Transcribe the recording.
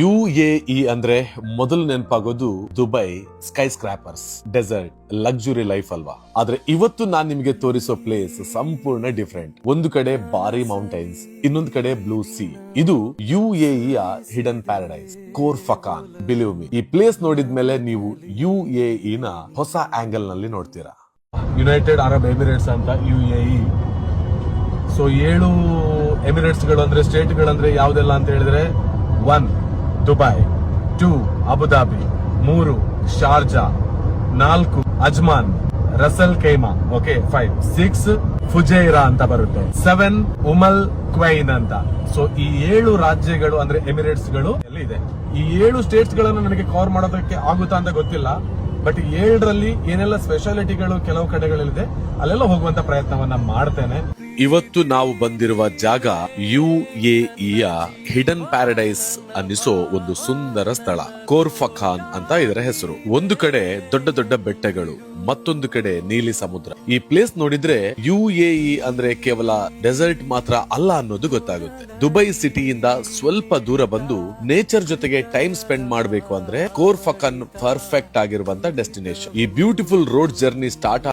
UAE ಅಂದ್ರೆ ಮೊದಲು ನೆನಪಾಗೋದು Dubai, skyscrapers, desert, luxury life ಅಲ್ವಾ. ಆದ್ರೆ ಇವತ್ತು ನಾನ್ ನಿಮಗೆ ತೋರಿಸೋ ಪ್ಲೇಸ್ ಸಂಪೂರ್ಣ ಡಿಫರೆಂಟ್. ಒಂದು ಕಡೆ ಬಾರಿ ಮೌಂಟೈನ್ಸ್, ಇನ್ನೊಂದು ಕಡೆ ಬ್ಲೂ ಸಿ. ಇದು UAE hidden paradise, Khor Fakkan. Believe me, ಈ ಪ್ಲೇಸ್ ನೋಡಿದ್ಮೇಲೆ ನೀವು UAE ನ ಹೊಸ ಆಂಗಲ್ ನಲ್ಲಿ ನೋಡ್ತೀರಾ. ಯುನೈಟೆಡ್ ಅರಬ್ ಎಮಿರೇಟ್ಸ್ ಅಂತ UAE. ಸೊ 7 ಎಮಿರೇಟ್ಸ್ ಗಳು ಅಂದ್ರೆ ಸ್ಟೇಟ್ ಗಳಂದ್ರೆ ಯಾವ್ದೆಲ್ಲ ಅಂತ ಹೇಳಿದ್ರೆ 1 Dubai, 2 Abu Dhabi, 3 Sharjah, 4 ಅಜ್ಮಾನ್, Russell keema, okay 5, 6 ಫುಜೈರಾ ಅಂತ ಬರುತ್ತೆ, 7 ಉಮಲ್ ಕ್ವೈನ್ ಅಂತ. ಸೊ ಈ 7 ರಾಜ್ಯಗಳು ಅಂದ್ರೆ ಎಮಿರೇಟ್ಸ್ ಗಳು ಎಲ್ಲಿ ಇದೆ. ಈ 7 ಸ್ಟೇಟ್ಸ್ ಗಳನ್ನು ನನಗೆ ಕವರ್ ಮಾಡೋದಕ್ಕೆ ಆಗುತ್ತಾ ಅಂತ ಗೊತ್ತಿಲ್ಲ. ಬಟ್ 7ರಲ್ಲಿ ಏನೆಲ್ಲ ಸ್ಪೆಷಾಲಿಟಿಗಳು ಕೆಲವು ಕಡೆಗಳಿದೆ ಅಲ್ಲೆಲ್ಲ ಹೋಗುವಂತ ಪ್ರಯತ್ನವನ್ನ ಮಾಡ್ತೇನೆ. ಇವತ್ತು ನಾವು ಬಂದಿರುವ ಜಾಗ UAEಯ ಹಿಡನ್ ಪ್ಯಾರಡೈಸ್ ಅನ್ನಿಸೋ ಒಂದು ಸುಂದರ ಸ್ಥಳ. ಕೋರ್ ಫಕಾನ್ ಅಂತ ಇದರ ಹೆಸರು. ಒಂದು ಕಡೆ ದೊಡ್ಡ ದೊಡ್ಡ ಬೆಟ್ಟಗಳು, ಮತ್ತೊಂದು ಕಡೆ ನೀಲಿ ಸಮುದ್ರ. ಈ ಪ್ಲೇಸ್ ನೋಡಿದ್ರೆ UAE ಅಂದ್ರೆ ಕೇವಲ ಡೆಸರ್ಟ್ ಮಾತ್ರ ಅಲ್ಲ ಅನ್ನೋದು ಗೊತ್ತಾಗುತ್ತೆ. ದುಬೈ ಸಿಟಿಯಿಂದ ಸ್ವಲ್ಪ ದೂರ ಬಂದು ನೇಚರ್ ಜೊತೆಗೆ ಟೈಮ್ ಸ್ಪೆಂಡ್ ಮಾಡಬೇಕು ಅಂದ್ರೆ ಕೋರ್ ಫಕಾನ್ ಪರ್ಫೆಕ್ಟ್ ಆಗಿರುವಂತ ಡೆಸ್ಟಿನೇಷನ್. ಈ ಬ್ಯೂಟಿಫುಲ್ ರೋಡ್ ಜರ್ನಿ ಸ್ಟಾರ್ಟ್